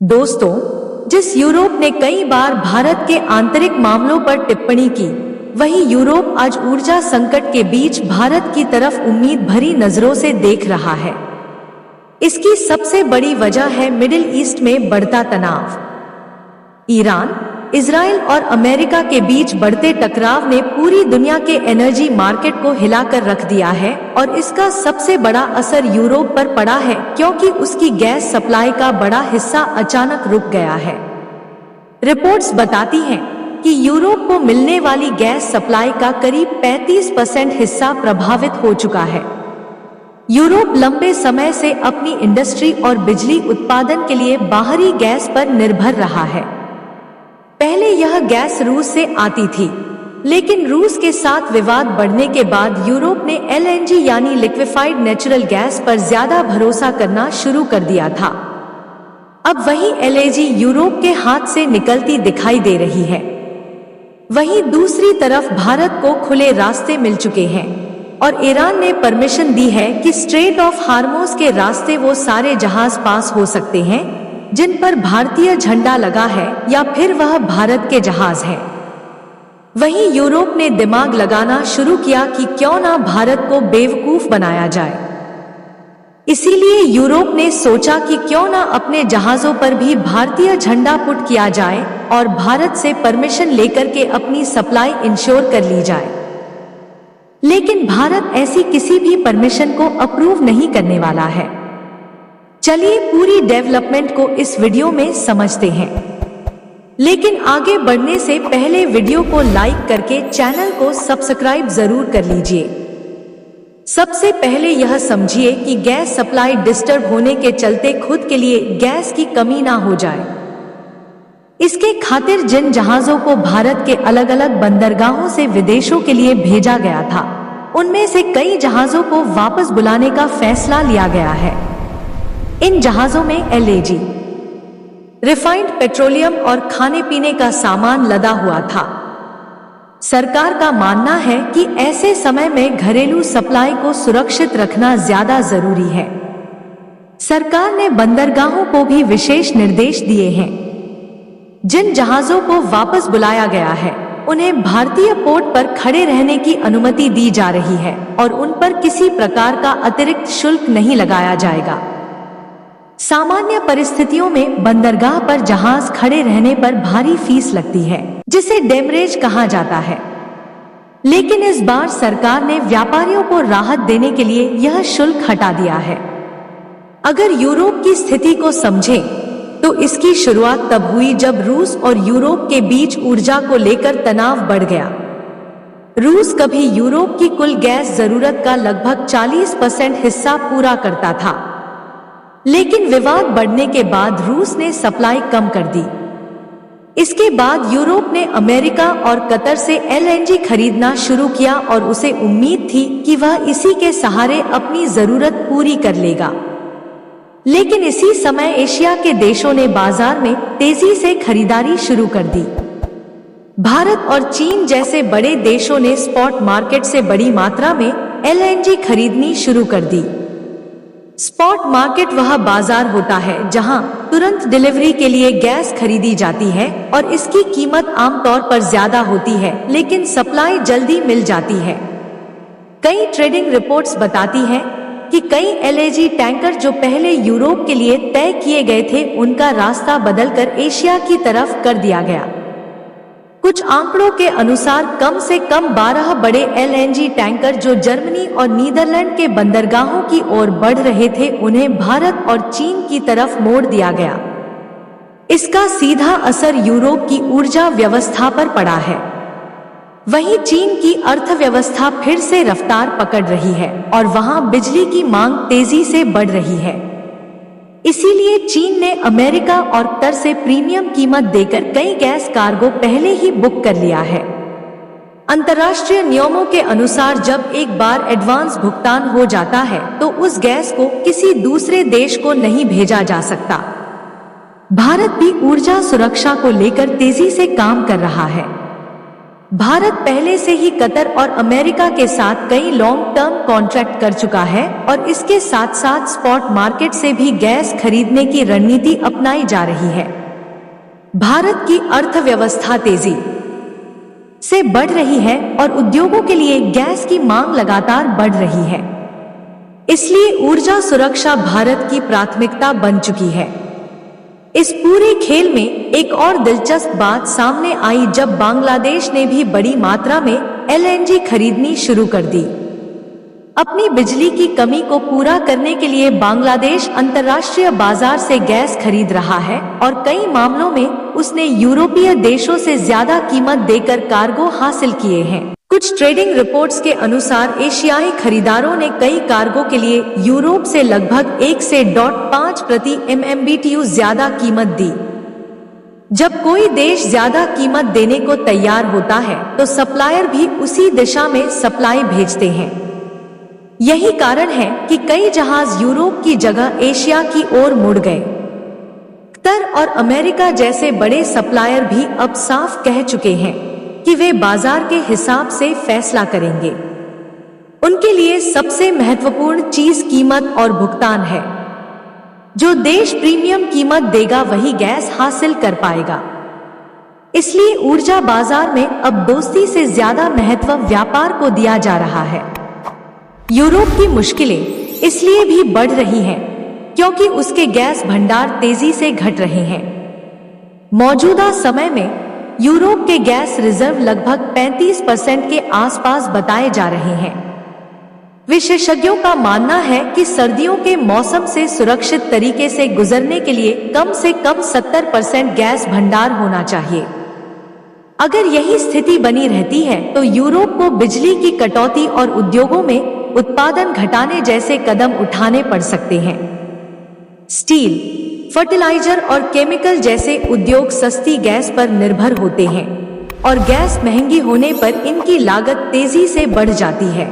दोस्तों, जिस यूरोप ने कई बार भारत के आंतरिक मामलों पर टिप्पणी की, वही यूरोप आज ऊर्जा संकट के बीच भारत की तरफ उम्मीद भरी नजरों से देख रहा है। इसकी सबसे बड़ी वजह है मिडिल ईस्ट में बढ़ता तनाव। ईरान, इजराइल और अमेरिका के बीच बढ़ते टकराव ने पूरी दुनिया के एनर्जी मार्केट को हिलाकर रख दिया है और इसका सबसे बड़ा असर यूरोप पर पड़ा है, क्योंकि उसकी गैस सप्लाई का बड़ा हिस्सा अचानक रुक गया है। रिपोर्ट्स बताती हैं कि यूरोप को मिलने वाली गैस सप्लाई का करीब 35% हिस्सा प्रभावित हो चुका है। यूरोप लंबे समय से अपनी इंडस्ट्री और बिजली उत्पादन के लिए बाहरी गैस पर निर्भर रहा है। पहले यह गैस रूस से आती थी, लेकिन रूस के साथ विवाद बढ़ने के बाद यूरोप ने एलएनजी यानी लिक्विफाइड नेचुरल गैस पर ज्यादा भरोसा करना शुरू कर दिया था। अब वही एलएनजी यूरोप के हाथ से निकलती दिखाई दे रही है। वहीं दूसरी तरफ भारत को खुले रास्ते मिल चुके हैं और ईरान ने परमिशन दी है कि स्ट्रेट ऑफ हार्मोज के रास्ते वो सारे जहाज पास हो सकते हैं जिन पर भारतीय झंडा लगा है या फिर वह भारत के जहाज हैं। वहीं यूरोप ने दिमाग लगाना शुरू किया कि क्यों ना भारत को बेवकूफ बनाया जाए। इसीलिए यूरोप ने सोचा कि क्यों ना अपने जहाजों पर भी भारतीय झंडा पुट किया जाए और भारत से परमिशन लेकर के अपनी सप्लाई इंश्योर कर ली जाए। लेकिन भारत ऐसी किसी भी परमिशन को अप्रूव नहीं करने वाला है। चलिए पूरी डेवलपमेंट को इस वीडियो में समझते हैं। लेकिन आगे बढ़ने से पहले वीडियो को लाइक करके चैनल को सब्सक्राइब जरूर कर लीजिए। सबसे पहले यह समझिए कि गैस सप्लाई डिस्टर्ब होने के चलते खुद के लिए गैस की कमी ना हो जाए। इसके खातिर जिन जहाजों को भारत के अलग अलग बंदरगाहों से विदेशों के लिए भेजा गया था, उनमें से कई जहाजों को वापस बुलाने का फैसला लिया गया है। इन जहाजों में एलएनजी, रिफाइंड पेट्रोलियम और खाने पीने का सामान लदा हुआ था। सरकार का मानना है कि ऐसे समय में घरेलू सप्लाई को सुरक्षित रखना ज्यादा जरूरी है। सरकार ने बंदरगाहों को भी विशेष निर्देश दिए हैं। जिन जहाजों को वापस बुलाया गया है, उन्हें भारतीय पोर्ट पर खड़े रहने की अनुमति दी जा रही है और उन पर किसी प्रकार का अतिरिक्त शुल्क नहीं लगाया जाएगा। सामान्य परिस्थितियों में बंदरगाह पर जहाज खड़े रहने पर भारी फीस लगती है, जिसे डेमरेज कहा जाता है। लेकिन इस बार सरकार ने व्यापारियों को राहत देने के लिए यह शुल्क हटा दिया है। अगर यूरोप की स्थिति को समझें, तो इसकी शुरुआत तब हुई जब रूस और यूरोप के बीच ऊर्जा को लेकर तनाव बढ़ गया। रूस कभी यूरोप की कुल गैस जरूरत का लगभग 40% हिस्सा पूरा करता था, लेकिन विवाद बढ़ने के बाद रूस ने सप्लाई कम कर दी। इसके बाद यूरोप ने अमेरिका और कतर से एलएनजी खरीदना शुरू किया और उसे उम्मीद थी कि वह इसी के सहारे अपनी जरूरत पूरी कर लेगा। लेकिन इसी समय एशिया के देशों ने बाजार में तेजी से खरीदारी शुरू कर दी। भारत और चीन जैसे बड़े देशों ने स्पॉट मार्केट से बड़ी मात्रा में एलएनजी खरीदनी शुरू कर दी। स्पॉट मार्केट वह बाजार होता है जहां तुरंत डिलीवरी के लिए गैस खरीदी जाती है और इसकी कीमत आमतौर पर ज्यादा होती है, लेकिन सप्लाई जल्दी मिल जाती है। कई ट्रेडिंग रिपोर्ट्स बताती हैं कि कई एलएनजी टैंकर जो पहले यूरोप के लिए तय किए गए थे, उनका रास्ता बदलकर एशिया की तरफ कर दिया गया। कुछ आंकड़ों के अनुसार कम से कम 12 बड़े एलएनजी टैंकर जो जर्मनी और नीदरलैंड के बंदरगाहों की ओर बढ़ रहे थे, उन्हें भारत और चीन की तरफ मोड़ दिया गया। इसका सीधा असर यूरोप की ऊर्जा व्यवस्था पर पड़ा है। वहीं चीन की अर्थव्यवस्था फिर से रफ्तार पकड़ रही है और वहां बिजली की मांग तेजी से बढ़ रही है। इसीलिए चीन ने अमेरिका और कतर से प्रीमियम कीमत देकर कई गैस कार्गो पहले ही बुक कर लिया है। अंतर्राष्ट्रीय नियमों के अनुसार जब एक बार एडवांस भुगतान हो जाता है, तो उस गैस को किसी दूसरे देश को नहीं भेजा जा सकता। भारत भी ऊर्जा सुरक्षा को लेकर तेजी से काम कर रहा है। भारत पहले से ही कतर और अमेरिका के साथ कई लॉन्ग टर्म कॉन्ट्रैक्ट कर चुका है और इसके साथ साथ स्पॉट मार्केट से भी गैस खरीदने की रणनीति अपनाई जा रही है। भारत की अर्थव्यवस्था तेजी से बढ़ रही है और उद्योगों के लिए गैस की मांग लगातार बढ़ रही है। इसलिए ऊर्जा सुरक्षा भारत की प्राथमिकता बन चुकी है। इस पूरे खेल में एक और दिलचस्प बात सामने आई जब बांग्लादेश ने भी बड़ी मात्रा में एलएनजी खरीदनी शुरू कर दी। अपनी बिजली की कमी को पूरा करने के लिए बांग्लादेश अंतर्राष्ट्रीय बाजार से गैस खरीद रहा है और कई मामलों में उसने यूरोपीय देशों से ज्यादा कीमत देकर कार्गो हासिल किए हैं। कुछ ट्रेडिंग रिपोर्ट्स के अनुसार एशियाई खरीदारों ने कई कार्गो के लिए यूरोप से लगभग 1 से 5 प्रति MMBTU ज्यादा कीमत दी। जब कोई देश ज्यादा कीमत देने को तैयार होता है तो सप्लायर भी उसी दिशा में सप्लाई भेजते हैं। यही कारण है कि कई जहाज यूरोप की जगह एशिया की ओर मुड़ गए। कतर और अमेरिका जैसे बड़े सप्लायर भी अब साफ कह चुके हैं कि वे बाजार के हिसाब से फैसला करेंगे। उनके लिए सबसे महत्वपूर्ण चीज कीमत और भुगतान है। जो देश प्रीमियम कीमत देगा वही गैस हासिल कर पाएगा। इसलिए ऊर्जा बाजार में अब दोस्ती से ज्यादा महत्व व्यापार को दिया जा रहा है। यूरोप की मुश्किलें इसलिए भी बढ़ रही हैं क्योंकि उसके गैस भंडार तेजी से घट रहे हैं। मौजूदा समय में यूरोप के गैस रिजर्व लगभग 35% के आसपास बताए जा रहे हैं। विशेषज्ञों का मानना है कि सर्दियों के मौसम से सुरक्षित तरीके से गुजरने के लिए कम से कम 70% गैस भंडार होना चाहिए। अगर यही स्थिति बनी रहती है तो यूरोप को बिजली की कटौती और उद्योगों में उत्पादन घटाने जैसे कदम उठाने पड़ सकते हैं। स्टील, फर्टिलाइजर और केमिकल जैसे उद्योग सस्ती गैस पर निर्भर होते हैं और गैस महंगी होने पर इनकी लागत तेजी से बढ़ जाती है।